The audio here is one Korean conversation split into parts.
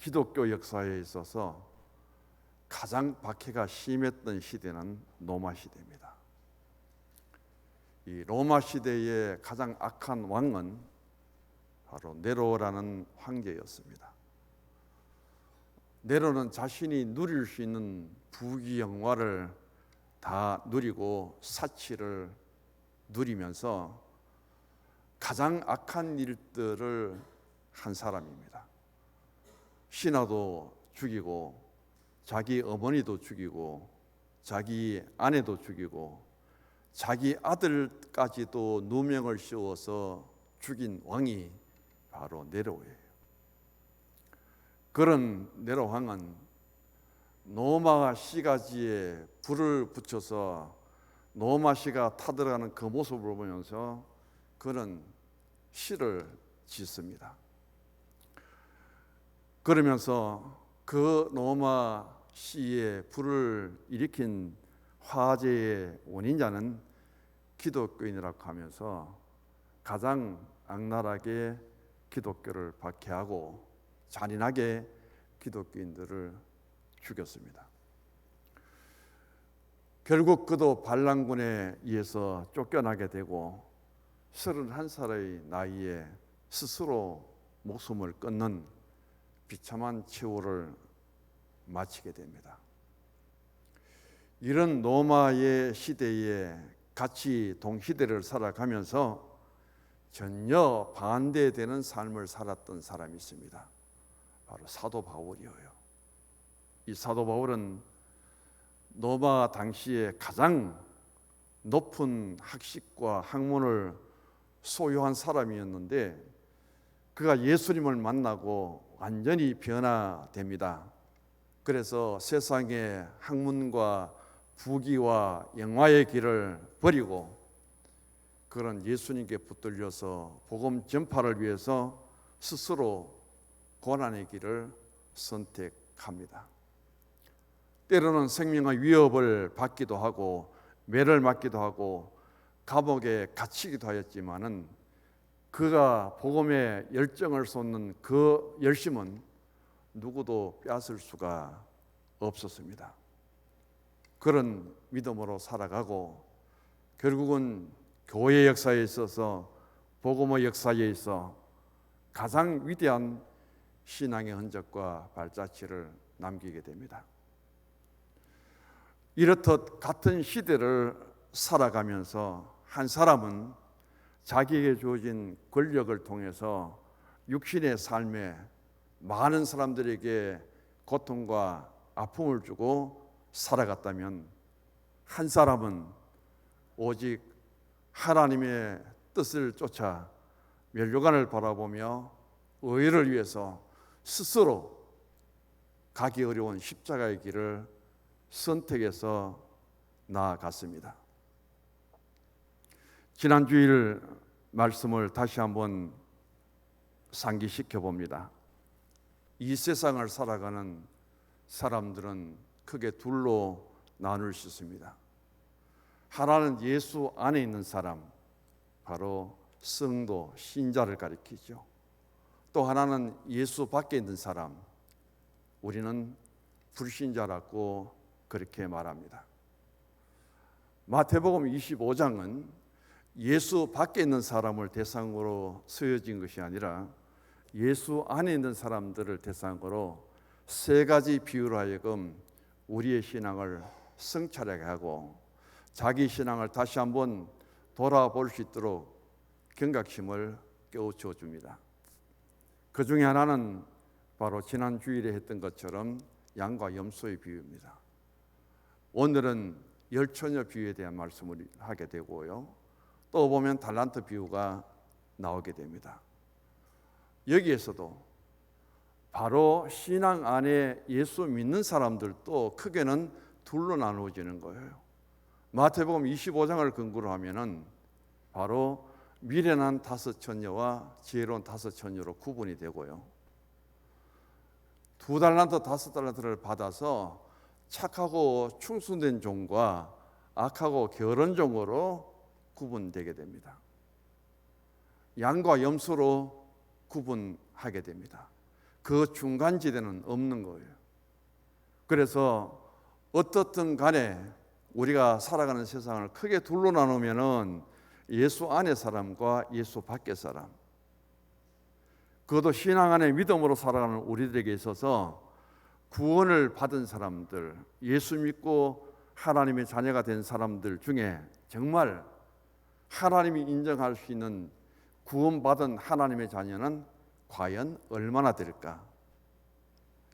기독교 역사에 있어서 가장 박해가 심했던 시대는 로마 시대입니다. 이 로마 시대의 가장 악한 왕은 바로 네로라는 황제였습니다. 네로는 자신이 누릴 수 있는 부귀영화를 다 누리고 사치를 누리면서 가장 악한 일들을 한 사람입니다. 신하도 죽이고 자기 어머니도 죽이고 자기 아내도 죽이고 자기 아들까지도 누명을 씌워서 죽인 왕이 바로 네로예요. 그런 네로 왕은 노마 씨가지에 불을 붙여서 노마 씨가 타들어가는 그 모습을 보면서 그런 시를 짓습니다. 그러면서 그 노마 씨에 불을 일으킨 화재의 원인자는 기독교인이라고 하면서 가장 악랄하게 기독교를 박해하고 잔인하게 기독교인들을 죽였습니다. 결국 그도 반란군에 의해서 쫓겨나게 되고 31살의 나이에 스스로 목숨을 끊는 비참한 최후를 마치게 됩니다. 이런 로마의 시대에 같이 동시대를 살아가면서 전혀 반대되는 삶을 살았던 사람이 있습니다. 바로 사도 바울이에요. 이 사도 바울은 로마 당시에 가장 높은 학식과 학문을 소유한 사람이었는데 그가 예수님을 만나고 완전히 변화됩니다. 그래서 세상의 학문과 부귀와 영화의 길을 버리고 그런 예수님께 붙들려서 복음 전파를 위해서 스스로 고난의 길을 선택합니다. 때로는 생명의 위협을 받기도 하고 매를 맞기도 하고 감옥에 갇히기도 하였지만은 그가 복음에 열정을 쏟는 그 열심은 누구도 빼앗을 수가 없었습니다. 그런 믿음으로 살아가고 결국은 교회 역사에 있어서 복음의 역사에 있어 가장 위대한 신앙의 흔적과 발자취를 남기게 됩니다. 이렇듯 같은 시대를 살아가면서 한 사람은 자기에게 주어진 권력을 통해서 육신의 삶에 많은 사람들에게 고통과 아픔을 주고 살아갔다면 한 사람은 오직 하나님의 뜻을 쫓아 멸류관을 바라보며 의를 위해서 스스로 가기 어려운 십자가의 길을 선택해서 나아갔습니다. 지난 주일 말씀을 다시 한번 상기시켜 봅니다. 이 세상을 살아가는 사람들은 크게 둘로 나눌 수 있습니다. 하나는 예수 안에 있는 사람, 바로 성도, 신자를 가리키죠. 또 하나는 예수 밖에 있는 사람, 우리는 불신자라고 그렇게 말합니다. 마태복음 25장은 예수 밖에 있는 사람을 대상으로 쓰여진 것이 아니라 예수 안에 있는 사람들을 대상으로 세 가지 비유로 하여금 우리의 신앙을 성찰하게 하고 자기 신앙을 다시 한번 돌아볼 수 있도록 경각심을 깨우쳐 줍니다. 그 중에 하나는 바로 지난 주일에 했던 것처럼 양과 염소의 비유입니다. 오늘은 열처녀 비유에 대한 말씀을 하게 되고요. 또 보면 달란트 비유가 나오게 됩니다. 여기에서도 바로 신앙 안에 예수 믿는 사람들도 크게는 둘로 나누어지는 거예요. 마태복음 25장을 근거로 하면은 바로 미련한 5처녀와 지혜로운 5처녀로 구분이 되고요. 2달란트 5달란트를 받아서 착하고 충성된 종과 악하고 게으른 종으로 구분되게 됩니다. 양과 염소로 구분하게 됩니다. 그 중간지대는 없는 거예요. 그래서 어떻든 간에 우리가 살아가는 세상을 크게 둘로 나누면은 예수 안의 사람과 예수 밖의 사람, 그것도 신앙 안에 믿음으로 살아가는 우리들에게 있어서 구원을 받은 사람들, 예수 믿고 하나님의 자녀가 된 사람들 중에 정말 하나님이 인정할 수 있는 구원받은 하나님의 자녀는 과연 얼마나 될까?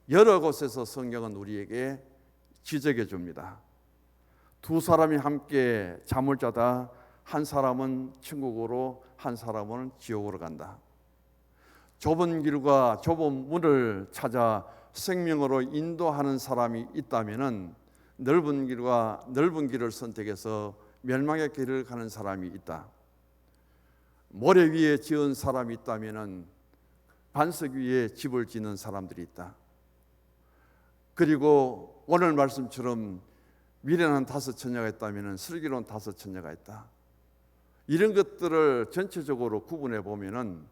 여러 곳에서 성경은 우리에게 지적해 줍니다. 두 사람이 함께 잠을 자다 한 사람은 천국으로 한 사람은 지옥으로 간다. 좁은 길과 좁은 문을 찾아 생명으로 인도하는 사람이 있다면은 넓은 길과 넓은 길을 선택해서 멸망의 길을 가는 사람이 있다. 모래 위에 지은 사람이 있다면은 반석 위에 집을 짓는 사람들이 있다. 그리고 오늘 말씀처럼 미련한 5 처녀가 있다면은 슬기로운 5 처녀가 있다. 이런 것들을 전체적으로 구분해 보면은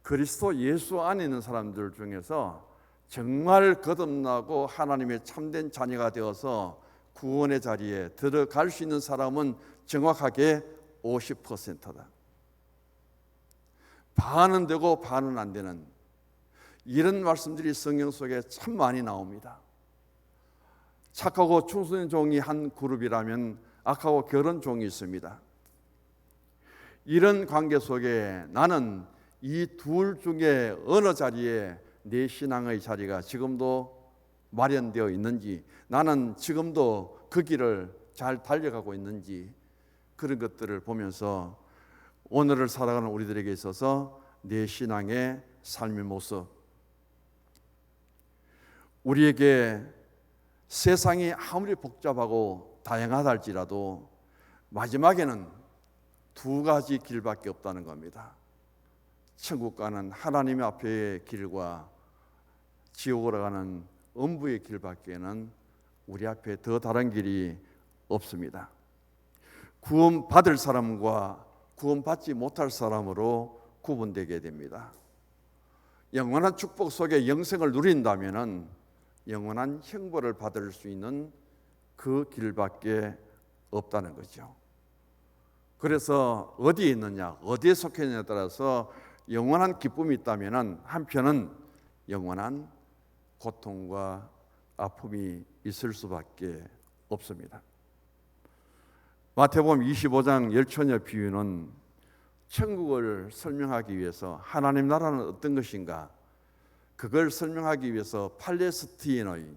그리스도 예수 안에 있는 사람들 중에서 정말 거듭나고 하나님의 참된 자녀가 되어서 구원의 자리에 들어갈 수 있는 사람은 정확하게 50%다. 반은 되고 반은 안 되는 이런 말씀들이 성경 속에 참 많이 나옵니다. 착하고 충성된 종이 한 그룹이라면 악하고 게으른 종이 있습니다. 이런 관계 속에 나는 이 둘 중에 어느 자리에 내 신앙의 자리가 지금도 마련되어 있는지, 나는 지금도 그 길을 잘 달려가고 있는지, 그런 것들을 보면서 오늘을 살아가는 우리들에게 있어서 내 신앙의 삶의 모습, 우리에게 세상이 아무리 복잡하고 다양하다 할지라도 마지막에는 2 가지 길밖에 없다는 겁니다. 천국 가는 하나님 앞의 길과 지옥으로 가는 음부의 길밖에는 우리 앞에 더 다른 길이 없습니다. 구원받을 사람과 구원받지 못할 사람으로 구분되게 됩니다. 영원한 축복 속에 영생을 누린다면은 영원한 형벌을 받을 수 있는 그 길밖에 없다는 거죠. 그래서 어디에 있느냐, 어디에 속해 있느냐에 따라서 영원한 기쁨이 있다면 한편은 영원한 고통과 아픔이 있을 수밖에 없습니다. 마태복음 25장 열처녀 비유는 천국을 설명하기 위해서 하나님 나라는 어떤 것인가, 그걸 설명하기 위해서 팔레스티인의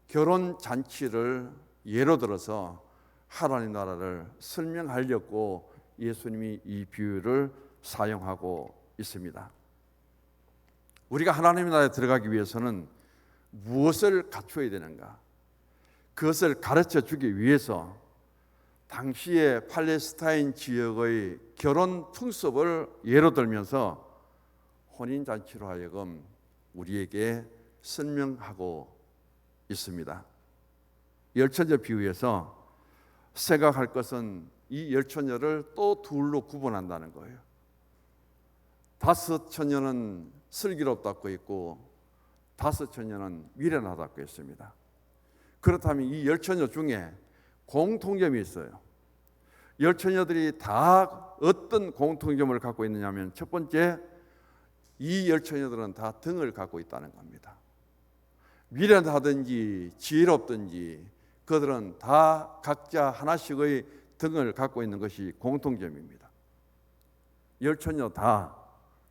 결혼 잔치를 예로 들어서 하나님 나라를 설명하려고 예수님이 이 비유를 사용하고 있습니다. 우리가 하나님 나라에 들어가기 위해서는 무엇을 갖춰야 되는가? 그것을 가르쳐 주기 위해서 당시의 팔레스타인 지역의 결혼 풍습을 예로 들면서 혼인잔치로 하여금 우리에게 설명하고 있습니다. 열처녀 비유에서 생각할 것은 이 열처녀를 또 둘로 구분한다는 거예요. 5 처녀는 슬기롭다고 했고 5 처녀는 미련하다고 했습니다. 그렇다면 이 열처녀 중에 공통점이 있어요. 열처녀들이 다 어떤 공통점을 갖고 있느냐면, 첫 번째, 이 열처녀들은 다 등을 갖고 있다는 겁니다. 미련하든지 지혜롭든지 그들은 다 각자 하나씩의 등을 갖고 있는 것이 공통점입니다. 열처녀 다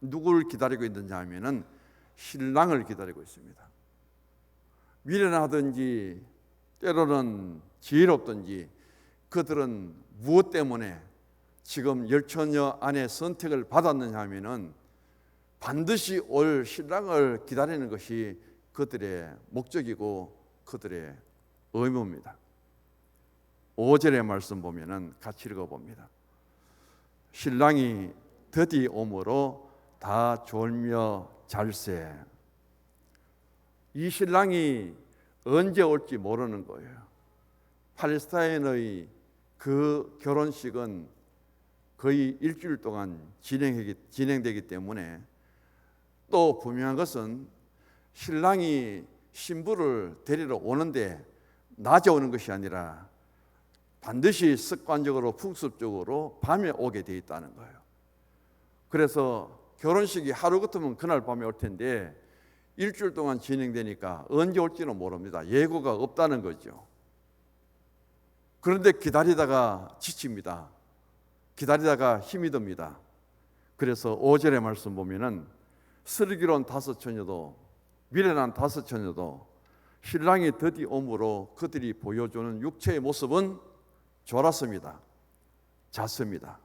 누구를 기다리고 있느냐 하면은 신랑을 기다리고 있습니다. 미련하든지 때로는 지혜롭든지 그들은 무엇 때문에 지금 열처녀 안에 선택을 받았느냐 하면은 반드시 올 신랑을 기다리는 것이 그들의 목적이고 그들의 의무입니다. 5절의 말씀 보면은 같이 읽어봅니다. 신랑이 드디 오므로 다 졸며 잘세. 이 신랑이 언제 올지 모르는 거예요. 팔레스타인의 그 결혼식은 거의 일주일 동안 진행되기 때문에 또 분명한 것은 신랑이 신부를 데리러 오는데 낮에 오는 것이 아니라 반드시 습관적으로 풍습적으로 밤에 오게 돼 있다는 거예요. 그래서 결혼식이 하루 같으면 그날 밤에 올 텐데 일주일 동안 진행되니까 언제 올지는 모릅니다. 예고가 없다는 거죠. 그런데 기다리다가 지칩니다. 기다리다가 힘이 듭니다. 그래서 5절의 말씀 보면은 슬기로운 다섯 처녀도 미련한 다섯 처녀도 신랑이 드디 오므로 그들이 보여주는 육체의 모습은 졸았습니다. 잤습니다.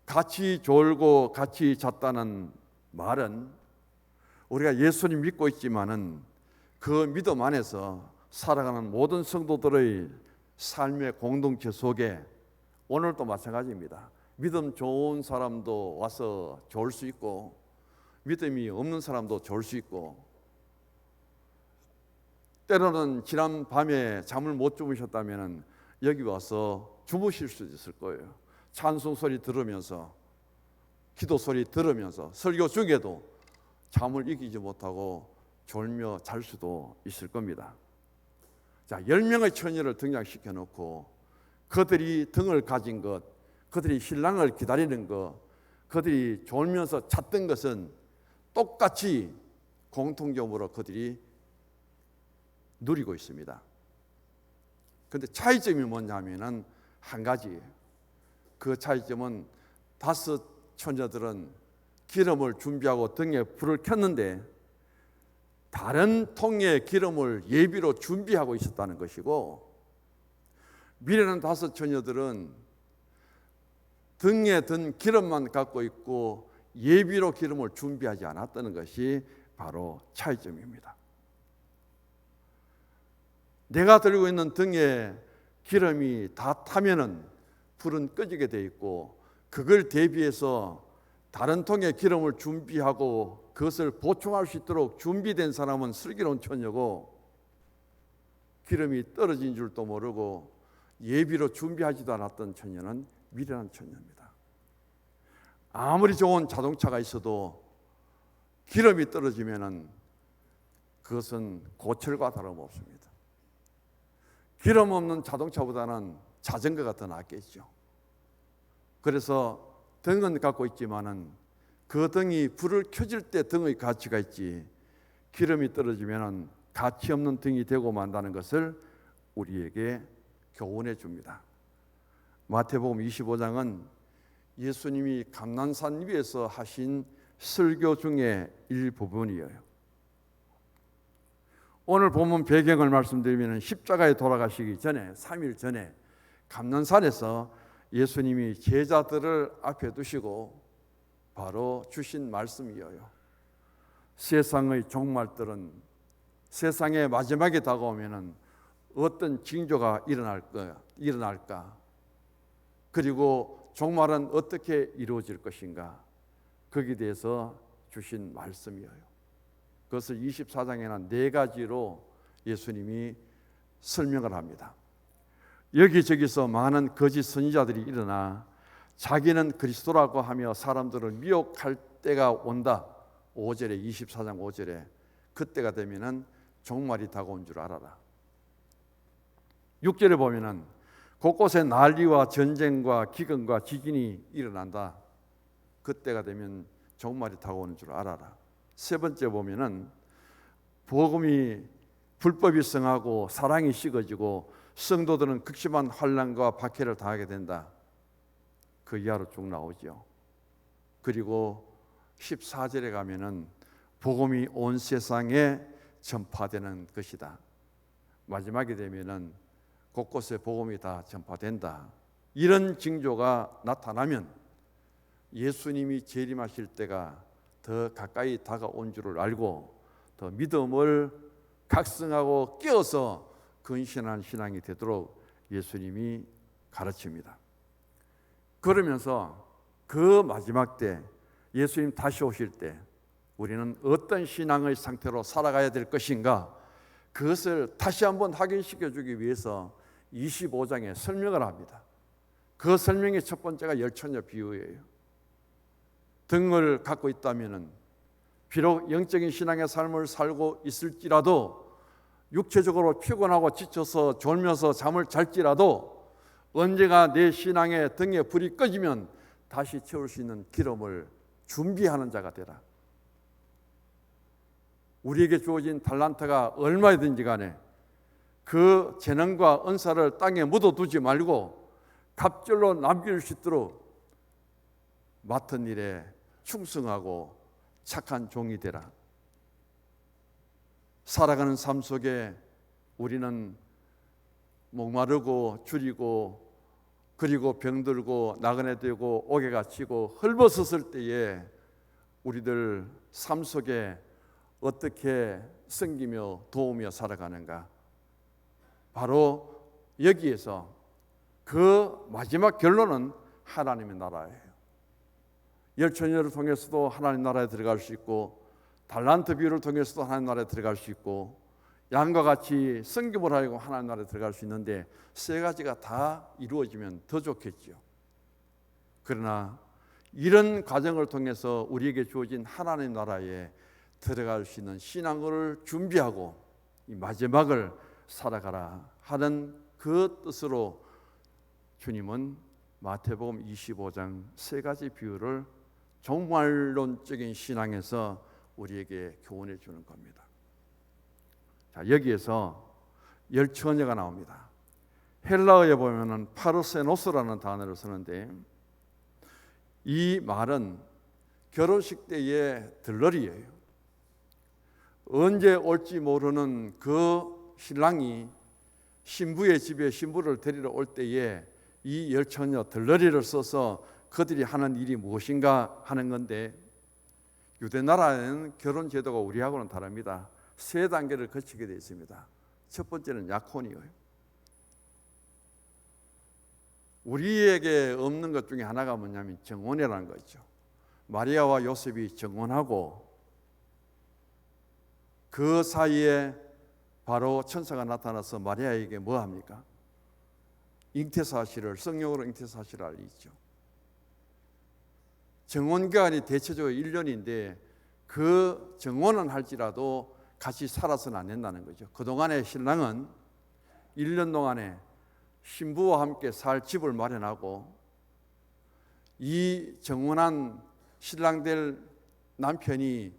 같이 졸고 같이 잤다는 말은 우리가 예수님 믿고 있지만은 그 믿음 안에서 살아가는 모든 성도들의 삶의 공동체 속에 오늘도 마찬가지입니다. 믿음 좋은 사람도 와서 좋을 수 있고 믿음이 없는 사람도 좋을 수 있고 때로는 지난 밤에 잠을 못 주무셨다면 여기 와서 주무실 수도 있을 거예요. 찬송 소리 들으면서 기도 소리 들으면서 설교 중에도 잠을 이기지 못하고 졸며 잘 수도 있을 겁니다. 자, 10명의 처녀를 등장시켜 놓고 그들이 등을 가진 것, 그들이 신랑을 기다리는 것, 그들이 졸면서 잤던 것은 똑같이 공통점으로 그들이 누리고 있습니다. 그런데 차이점이 뭐냐면은 한 가지예요. 그 차이점은 다섯 처녀들은 기름을 준비하고 등에 불을 켰는데 다른 통에 기름을 예비로 준비하고 있었다는 것이고, 미련한 다섯 처녀들은 등에 든 기름만 갖고 있고 예비로 기름을 준비하지 않았다는 것이 바로 차이점입니다. 내가 들고 있는 등에 기름이 다 타면은 불은 꺼지게 돼 있고, 그걸 대비해서 다른 통에 기름을 준비하고 그것을 보충할 수 있도록 준비된 사람은 슬기로운 처녀고, 기름이 떨어진 줄도 모르고 예비로 준비하지도 않았던 처녀는 미련한 처녀입니다. 아무리 좋은 자동차가 있어도 기름이 떨어지면은 그것은 고철과 다름없습니다. 기름 없는 자동차보다는 자전거가 더 낫겠죠. 그래서 등은 갖고 있지만은 그 등이 불을 켜질 때 등의 가치가 있지, 기름이 떨어지면은 가치 없는 등이 되고 만다는 것을 우리에게 교훈해 줍니다. 마태복음 25장은 예수님이 감난산 위에서 하신 설교 중에 일부분이에요. 오늘 본문 배경을 말씀드리면 십자가에 돌아가시기 전에 3일 전에 감난산에서 예수님이 제자들을 앞에 두시고 바로 주신 말씀이에요. 세상의 종말들은, 세상의 마지막에 다가오면은 어떤 징조가 일어날까? 그리고 종말은 어떻게 이루어질 것인가? 거기에 대해서 주신 말씀이에요. 그것을 24장에는 4가지로 예수님이 설명을 합니다. 여기저기서 많은 거짓 선지자들이 일어나 자기는 그리스도라고 하며 사람들을 미혹할 때가 온다. 5절에 24장 5절에 그때가 되면은 종말이 다가온 줄 알아라. 6절에 보면은 곳곳에 난리와 전쟁과 기근과 지진이 일어난다. 그때가 되면 종말이 다가오는 줄 알아라. 세 번째 보면은 복음이 불법이 성하고 사랑이 식어지고 성도들은 극심한 환난과 박해를 당하게 된다. 그 이하로 쭉 나오죠. 그리고 14절에 가면은 복음이 온 세상에 전파되는 것이다. 마지막에 되면은 곳곳에 복음이 다 전파된다. 이런 징조가 나타나면 예수님이 재림하실 때가 더 가까이 다가온 줄을 알고 더 믿음을 각성하고 깨어서 근신한 신앙이 되도록 예수님이 가르칩니다. 그러면서 그 마지막 때 예수님 다시 오실 때 우리는 어떤 신앙의 상태로 살아가야 될 것인가, 그것을 다시 한번 확인시켜 주기 위해서 25장에 설명을 합니다. 그 설명의 첫 번째가 열처녀 비유예요. 등을 갖고 있다면은 비록 영적인 신앙의 삶을 살고 있을지라도, 육체적으로 피곤하고 지쳐서 졸면서 잠을 잘지라도 언제가 내 신앙의 등에 불이 꺼지면 다시 채울 수 있는 기름을 준비하는 자가 되라. 우리에게 주어진 달란트가 얼마든지 간에 그 재능과 은사를 땅에 묻어두지 말고 갑절로 남길 수 있도록 맡은 일에 충성하고 착한 종이 되라. 살아가는 삶 속에 우리는 목마르고 줄이고 그리고 병들고 나그네 되고 옥에 갇히고 헐벗었을 때에 우리들 삶 속에 어떻게 섬기며 도우며 살아가는가? 바로 여기에서 그 마지막 결론은 하나님의 나라예요. 열처녀를 통해서도 하나님 나라에 들어갈 수 있고, 달란트 비유를 통해서도 하나님 나라에 들어갈 수 있고, 양과 같이 섬김을 하고 하나님 나라에 들어갈 수 있는데, 세 가지가 다 이루어지면 더 좋겠죠. 그러나 이런 과정을 통해서 우리에게 주어진 하나님 나라에 들어갈 수 있는 신앙을 준비하고 이 마지막을 살아가라 하는 그 뜻으로 주님은 마태복음 25장 세 가지 비유를 종말론적인 신앙에서 우리에게 교훈해 주는 겁니다. 자, 여기에서 열처녀가 나옵니다. 헬라어에 보면은 파르세노스라는 단어를 쓰는데, 이 말은 결혼식 때의 들러리예요. 언제 올지 모르는 그 신랑이 신부의 집에 신부를 데리러 올 때에 이 열처녀 들러리를 써서 그들이 하는 일이 무엇인가 하는 건데, 유대 나라는 결혼 제도가 우리하고는 다릅니다. 세 단계를 거치게 되어 있습니다. 첫 번째는 약혼이에요. 우리에게 없는 것 중에 하나가 뭐냐면 정혼이라는 거죠. 마리아와 요셉이 정혼하고 그 사이에 바로 천사가 나타나서 마리아에게 뭐 합니까? 잉태사실을, 성령으로 잉태사실을 알리죠. 정혼기간이 대체적으로 1년인데 그 정혼은 할지라도 같이 살아서는 안 된다는 거죠. 그동안에 신랑은 1년 동안에 신부와 함께 살 집을 마련하고, 이 정혼한 신랑 될 남편이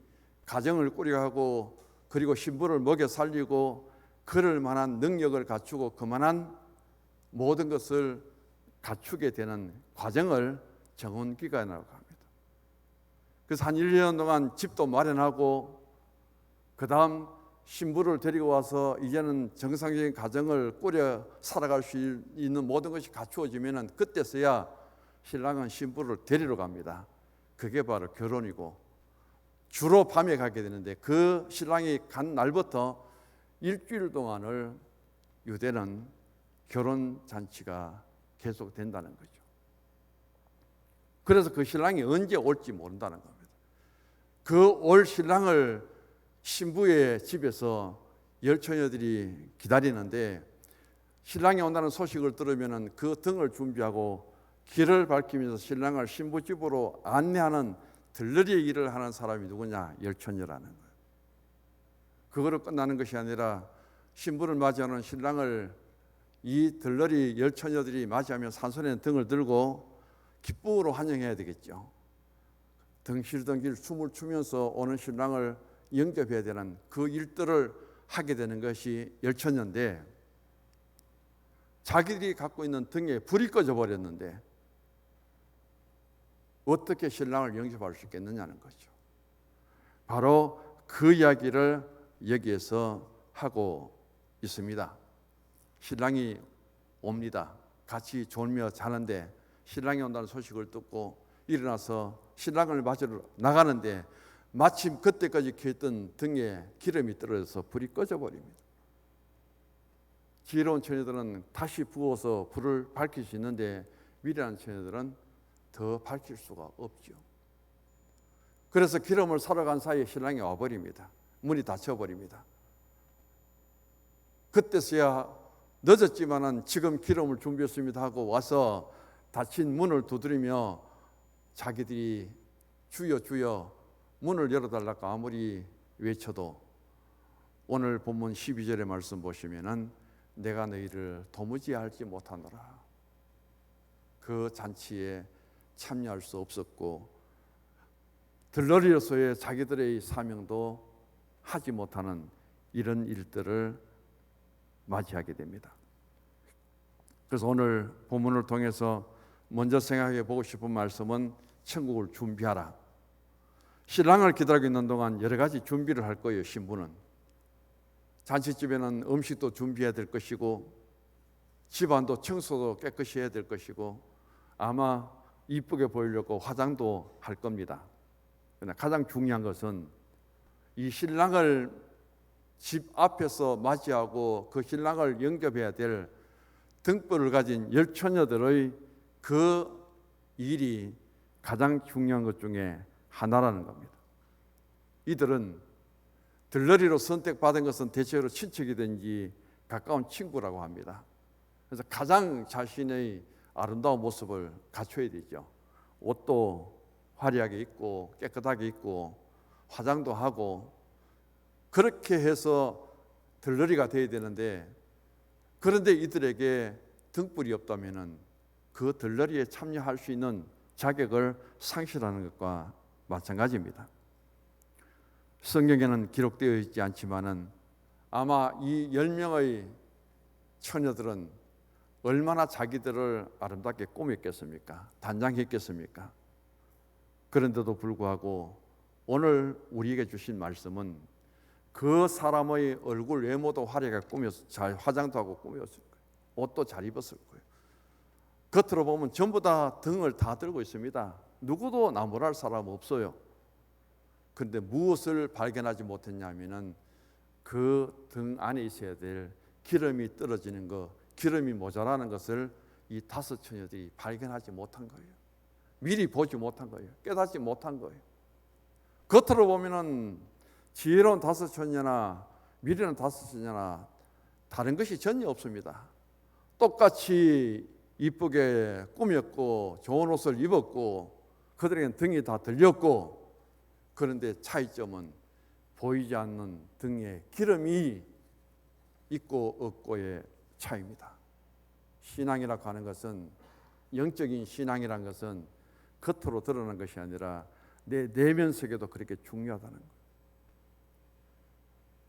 가정을 꾸려가고 그리고 신부를 먹여 살리고 그럴 만한 능력을 갖추고 그만한 모든 것을 갖추게 되는 과정을 정혼기간이라고 합니다. 그래서 한 1년 동안 집도 마련하고 그 다음 신부를 데리고 와서 이제는 정상적인 가정을 꾸려 살아갈 수 있는 모든 것이 갖추어지면 그때서야 신랑은 신부를 데리러 갑니다. 그게 바로 결혼이고, 주로 밤에 가게 되는데 그 신랑이 간 날부터 일주일 동안을 유대는 결혼잔치가 계속된다는 거죠. 그래서 그 신랑이 언제 올지 모른다는 겁니다. 그 올 신랑을 신부의 집에서 열처녀들이 기다리는데, 신랑이 온다는 소식을 들으면 그 등을 준비하고 길을 밝히면서 신랑을 신부 집으로 안내하는 들러리의 일을 하는 사람이 누구냐? 열처녀라는 거예요. 그거로 끝나는 것이 아니라 신부를 맞이하는 신랑을 이 들러리 열처녀들이 맞이하며 산소리는 등을 들고 기쁨으로 환영해야 되겠죠. 덩실덩실 춤을 추면서 오는 신랑을 영접해야 되는 그 일들을 하게 되는 것이 열처녀인데, 자기들이 갖고 있는 등에 불이 꺼져 버렸는데 어떻게 신랑을 영접할 수 있겠느냐는 거죠. 바로 그 이야기를 여기에서 하고 있습니다. 신랑이 옵니다. 같이 졸며 자는데 신랑이 온다는 소식을 듣고 일어나서 신랑을 맞으러 나가는데 마침 그때까지 켜있던 등에 기름이 떨어져서 불이 꺼져 버립니다. 지혜로운 처녀들은 다시 부어서 불을 밝힐 수 있는데 미련한 처녀들은 더 밝힐 수가 없죠. 그래서 기름을 사러 간 사이에 신랑이 와버립니다. 문이 닫혀버립니다. 그때서야 늦었지만은 지금 기름을 준비했습니다 하고 와서 닫힌 문을 두드리며 자기들이 주여 주여 문을 열어달라고 아무리 외쳐도 오늘 본문 12절의 말씀 보시면은 내가 너희를 도무지 알지 못하노라. 그 잔치에 참여할 수 없었고 들러리로서의 자기들의 사명도 하지 못하는 이런 일들을 맞이하게 됩니다. 그래서 오늘 본문을 통해서 먼저 생각해 보고 싶은 말씀은 천국을 준비하라. 신랑을 기다리고 있는 동안 여러 가지 준비를 할 거예요. 신부는 잔치집에는 음식도 준비해야 될 것이고 집안도 청소도 깨끗이 해야 될 것이고 아마 이쁘게 보이려고 화장도 할 겁니다. 그러나 가장 중요한 것은 이 신랑을 집 앞에서 맞이하고 그 신랑을 영접해야 될 등불을 가진 열처녀들의 그 일이 가장 중요한 것 중에 하나라는 겁니다. 이들은 들러리로 선택받은 것은 대체로 친척이든지 가까운 친구라고 합니다. 그래서 가장 자신의 아름다운 모습을 갖춰야 되죠. 옷도 화려하게 입고 깨끗하게 입고 화장도 하고 그렇게 해서 들러리가 돼야 되는데, 그런데 이들에게 등불이 없다면 그 들러리에 참여할 수 있는 자격을 상실하는 것과 마찬가지입니다. 성경에는 기록되어 있지 않지만은 아마 이 10명의 처녀들은 얼마나 자기들을 아름답게 꾸몄겠습니까? 단장했겠습니까? 그런데도 불구하고 오늘 우리에게 주신 말씀은 그 사람의 얼굴 외모도 화려하게 꾸며서 잘 화장도 하고 꾸몄을 거예요. 옷도 잘 입었을 거예요. 겉으로 보면 전부 다 등을 다 들고 있습니다. 누구도 나무랄 사람 없어요. 그런데 무엇을 발견하지 못했냐면은 그 등 안에 있어야 될 기름이 떨어지는 것, 기름이 모자라는 것을 이 5 처녀들이 발견하지 못한 거예요. 미리 보지 못한 거예요. 깨닫지 못한 거예요. 겉으로 보면은 지혜로운 5 처녀나 미련한 5 처녀나 다른 것이 전혀 없습니다. 똑같이 이쁘게 꾸몄고 좋은 옷을 입었고 그들에게는 등이 다 들렸고, 그런데 차이점은 보이지 않는 등에 기름이 있고 없고의 차이입니다. 신앙이라고 하는 것은, 영적인 신앙이라는 것은 겉으로 드러나는 것이 아니라 내 내면 세계도 그렇게 중요하다는 거예요.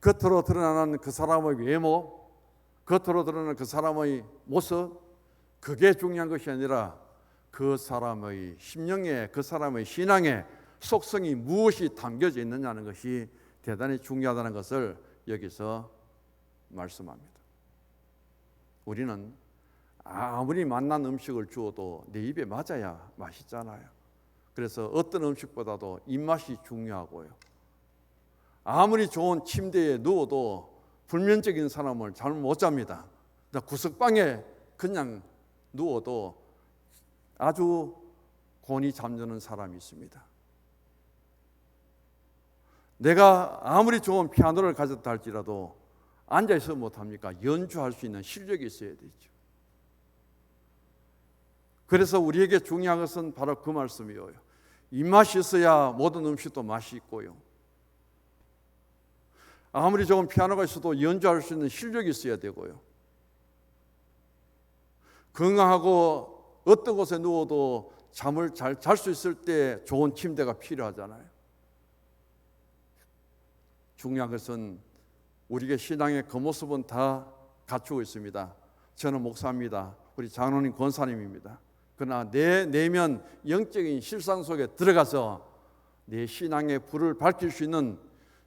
겉으로 드러나는 그 사람의 외모, 겉으로 드러나는 그 사람의 모습, 그게 중요한 것이 아니라 그 사람의 심령에, 그 사람의 신앙에 속성이 무엇이 담겨져 있느냐는 것이 대단히 중요하다는 것을 여기서 말씀합니다. 우리는 아무리 맛난 음식을 주어도 내 입에 맞아야 맛있잖아요. 그래서 어떤 음식보다도 입맛이 중요하고요. 아무리 좋은 침대에 누워도 불면증인 사람을 잠을 못 잡니다. 구석방에 그냥 누워도 아주 곤히 잠드는 사람이 있습니다. 내가 아무리 좋은 피아노를 가졌다 할지라도 앉아있어 못합니까? 연주할 수 있는 실력이 있어야 되죠. 그래서 우리에게 중요한 것은 바로 그 말씀이에요. 입맛이 있어야 모든 음식도 맛이 있고요. 아무리 좋은 피아노가 있어도 연주할 수 있는 실력이 있어야 되고요. 건강하고 어떤 곳에 누워도 잠을 잘 잘 수 있을 때 좋은 침대가 필요하잖아요. 중요한 것은 우리의 신앙의 그 모습은 다 갖추고 있습니다. 저는 목사입니다. 우리 장로님 권사님입니다. 그러나 내 내면 영적인 실상 속에 들어가서 내 신앙의 불을 밝힐 수 있는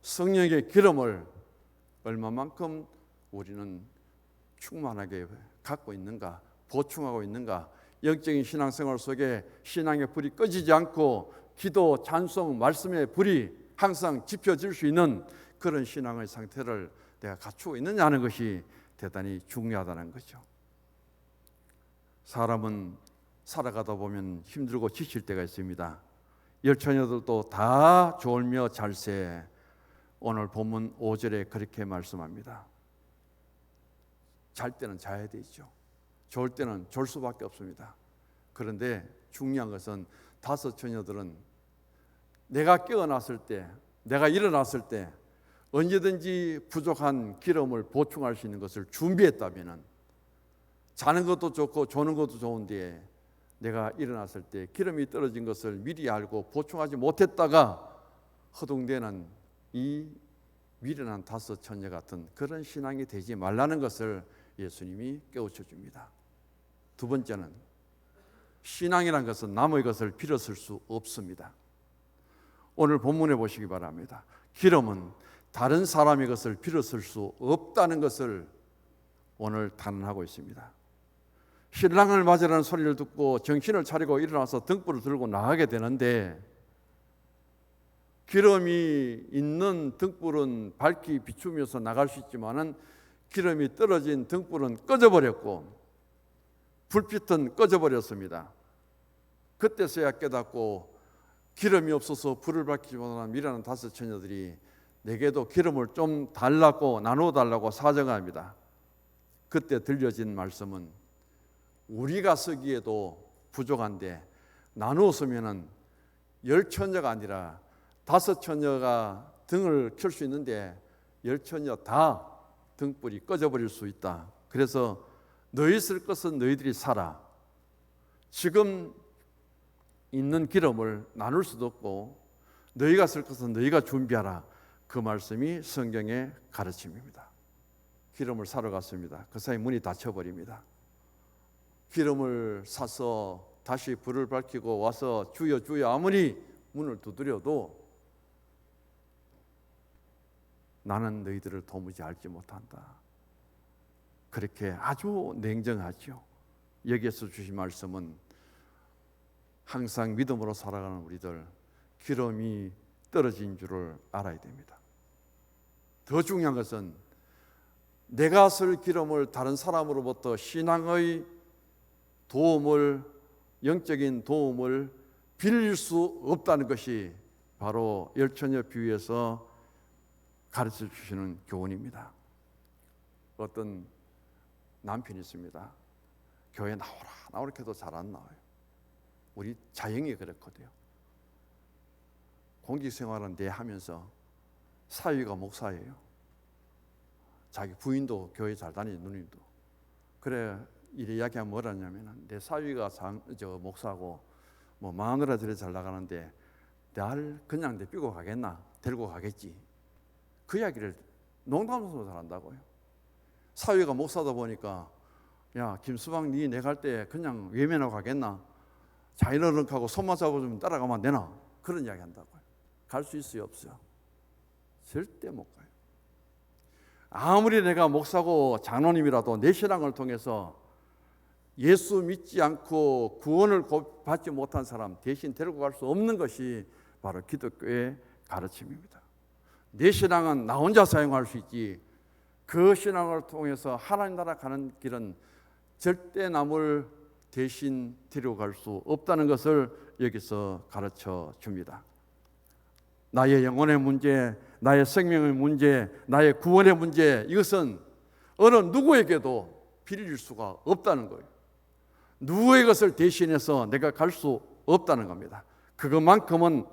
성령의 기름을 얼마만큼 우리는 충만하게 갖고 있는가, 보충하고 있는가, 영적인 신앙생활 속에 신앙의 불이 꺼지지 않고 기도, 찬송, 말씀의 불이 항상 지펴질 수 있는 그런 신앙의 상태를 내가 갖추고 있느냐는 것이 대단히 중요하다는 거죠. 사람은 살아가다 보면 힘들고 지칠 때가 있습니다. 열처녀들도 다 졸며 잘새. 오늘 본문 5절에 그렇게 말씀합니다. 잘 때는 자야 되죠. 졸 때는 졸 수밖에 없습니다. 그런데 중요한 것은 5 처녀들은 내가 깨어났을 때, 내가 일어났을 때 언제든지 부족한 기름을 보충할 수 있는 것을 준비했다면, 자는 것도 좋고 조는 것도 좋은데 내가 일어났을 때 기름이 떨어진 것을 미리 알고 보충하지 못했다가 허둥대는 이 미련한 다섯 처녀 같은 그런 신앙이 되지 말라는 것을 예수님이 깨우쳐 줍니다. 두 번째는, 신앙이란 것은 남의 것을 빌어쓸 수 없습니다. 오늘 본문에 보시기 바랍니다. 기름은 다른 사람의 것을 빌어쓸 수 없다는 것을 오늘 단언하고 있습니다. 신랑을 맞으라는 소리를 듣고 정신을 차리고 일어나서 등불을 들고 나가게 되는데, 기름이 있는 등불은 밝히 비추면서 나갈 수 있지만은 기름이 떨어진 등불은 꺼져버렸고 불빛은 꺼져버렸습니다. 그때서야 깨닫고 기름이 없어서 불을 밝히지 못하는 미련한 다섯 처녀들이 내게도 기름을 좀 달라고 나누어 달라고 사정합니다. 그때 들려진 말씀은, 우리가 쓰기에도 부족한데 나누어 쓰면은 10처녀가 아니라 5처녀가 등을 켤 수 있는데 10처녀 다 등불이 꺼져버릴 수 있다. 그래서 너희 쓸 것은 너희들이 사라. 지금 있는 기름을 나눌 수도 없고 너희가 쓸 것은 너희가 준비하라. 그 말씀이 성경의 가르침입니다. 기름을 사러 갔습니다. 그 사이 문이 닫혀버립니다. 기름을 사서 다시 불을 밝히고 와서 주여 주여 아무리 문을 두드려도 나는 너희들을 도무지 알지 못한다. 그렇게 아주 냉정하죠. 여기에서 주신 말씀은 항상 믿음으로 살아가는 우리들, 기름이 떨어진 줄을 알아야 됩니다. 더 중요한 것은 내가 쓸 기름을 다른 사람으로부터 신앙의 도움을, 영적인 도움을 빌릴 수 없다는 것이 바로 10처녀 비유에서 가르쳐 주시는 교훈입니다. 어떤 남편이 있습니다. 교회 나오라 해도 잘 안 나와요. 우리 자영이 그렇거든요. 공직생활은 내 하면서 사위가 목사예요. 자기 부인도 교회 잘 다니는 누님도. 그래 이래 이야기하면 뭐라냐면, 내 사위가 목사고 뭐 마누라 들에 잘 나가는데 날 그냥 내비고 가겠나? 데리고 가겠지. 그 이야기를 농담으로 잘한다고요. 사위가 목사다 보니까, 야 김수방 니 내 갈 때 그냥 외면하고 가겠나? 자이러넉하고 손만 잡고 좀 따라가면 안 되나? 그런 이야기 한다고요. 갈 수 있어요 없어요? 절대 못 가요. 아무리 내가 목사고 장로님이라도 내 신앙을 통해서 예수 믿지 않고 구원을 받지 못한 사람 대신 데리고 갈 수 없는 것이 바로 기독교의 가르침입니다. 내 신앙은 나 혼자 사용할 수 있지, 그 신앙을 통해서 하나님 나라 가는 길은 절대 남을 대신 데리고 갈 수 없다는 것을 여기서 가르쳐 줍니다. 나의 영혼의 문제, 나의 생명의 문제, 나의 구원의 문제, 이것은 어느 누구에게도 빌릴 수가 없다는 거예요. 누구의 것을 대신해서 내가 갈 수 없다는 겁니다. 그것만큼은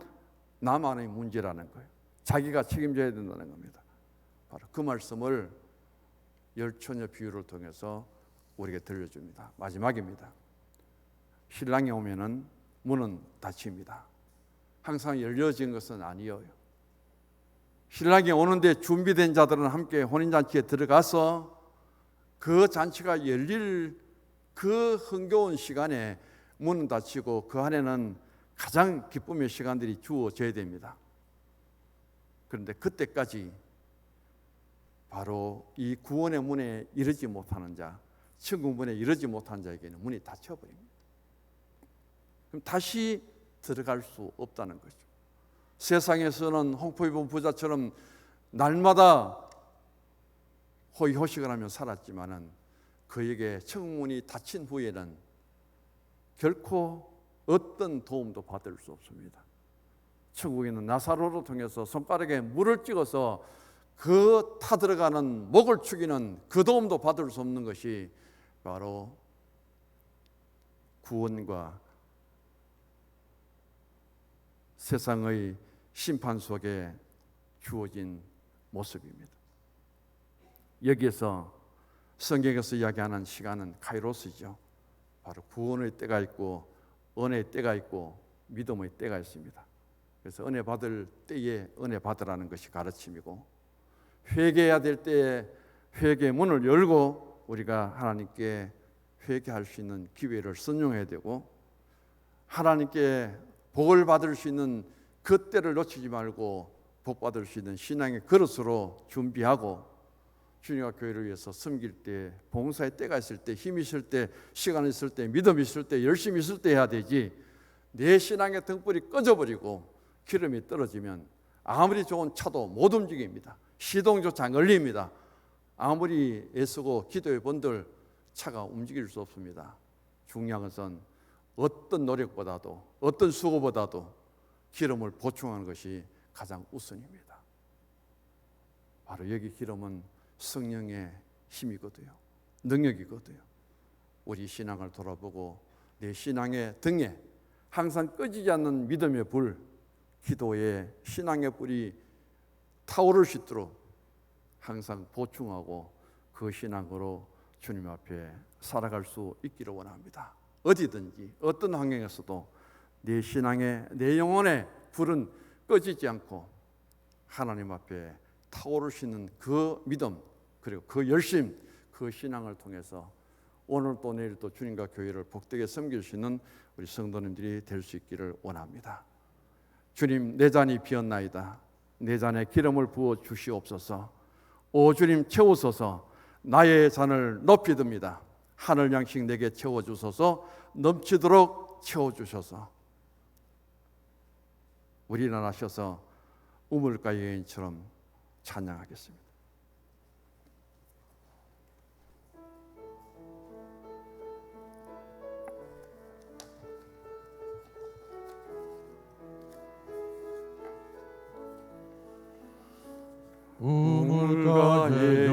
나만의 문제라는 거예요. 자기가 책임져야 된다는 겁니다. 바로 그 말씀을 10처녀 비유를 통해서 우리에게 들려줍니다. 마지막입니다. 신랑이 오면은 문은 닫힙니다. 항상 열려진 것은 아니에요. 신랑이 오는데 준비된 자들은 함께 혼인잔치에 들어가서 그 잔치가 열릴 그 흥겨운 시간에 문은 닫히고 그 안에는 가장 기쁨의 시간들이 주어져야 됩니다. 그런데 그때까지 바로 이 구원의 문에 이르지 못하는 자, 천국 문에 이르지 못한 자에게는 문이 닫혀버립니다. 그럼 다시 들어갈 수 없다는 거죠. 세상에서는 홍포 입은 부자처럼 날마다 호의호식을 하며 살았지만은 그에게 천국문이 닫힌 후에는 결코 어떤 도움도 받을 수 없습니다. 천국에는 나사로를 통해서 손가락에 물을 찍어서 그 타들어가는 목을 축이는 그 도움도 받을 수 없는 것이 바로 구원과 세상의 심판 속에 주어진 모습입니다. 여기에서 성경에서 이야기하는 시간은 카이로스이죠. 바로 구원의 때가 있고 은혜의 때가 있고 믿음의 때가 있습니다. 그래서 은혜 받을 때에 은혜 받으라는 것이 가르침이고, 회개해야 될 때에 회개의 문을 열고 우리가 하나님께 회개할 수 있는 기회를 선용해야 되고, 하나님께 복을 받을 수 있는 그 때를 놓치지 말고 복 받을 수 있는 신앙의 그릇으로 준비하고, 주님과 교회를 위해서 섬길 때, 봉사의 때가 있을 때, 힘이 있을 때, 시간 있을 때, 믿음이 있을 때, 열심히 있을 때 해야 되지, 내 신앙의 등불이 꺼져버리고 기름이 떨어지면 아무리 좋은 차도 못 움직입니다. 시동조차 안 걸립니다. 아무리 애쓰고 기도해 본들 차가 움직일 수 없습니다. 중요한 것은 어떤 노력보다도, 어떤 수고보다도 기름을 보충하는 것이 가장 우선입니다. 바로 여기 기름은 성령의 힘이거든요. 능력이거든요. 우리 신앙을 돌아보고 내 신앙의 등에 항상 꺼지지 않는 믿음의 불, 기도의 신앙의 불이 타오를 수 있도록 항상 보충하고 그 신앙으로 주님 앞에 살아갈 수 있기를 원합니다. 어디든지 어떤 환경에서도 내 신앙의, 내 영혼의 불은 꺼지지 않고 하나님 앞에 타오를 수 있는 그 믿음, 그리고 그 열심, 그 신앙을 통해서 오늘 또 내일 또 주님과 교회를 복되게 섬길 수 있는 우리 성도님들이 될 수 있기를 원합니다. 주님, 내 잔이 비었나이다. 내 잔에 기름을 부어 주시옵소서. 오 주님, 채우소서. 나의 잔을 높이 듭니다. 하늘 양식 내게 채워주소서. 넘치도록 채워주셔서 우리 일어나셔서 우물가 여인처럼 찬양하겠습니다. 우물가의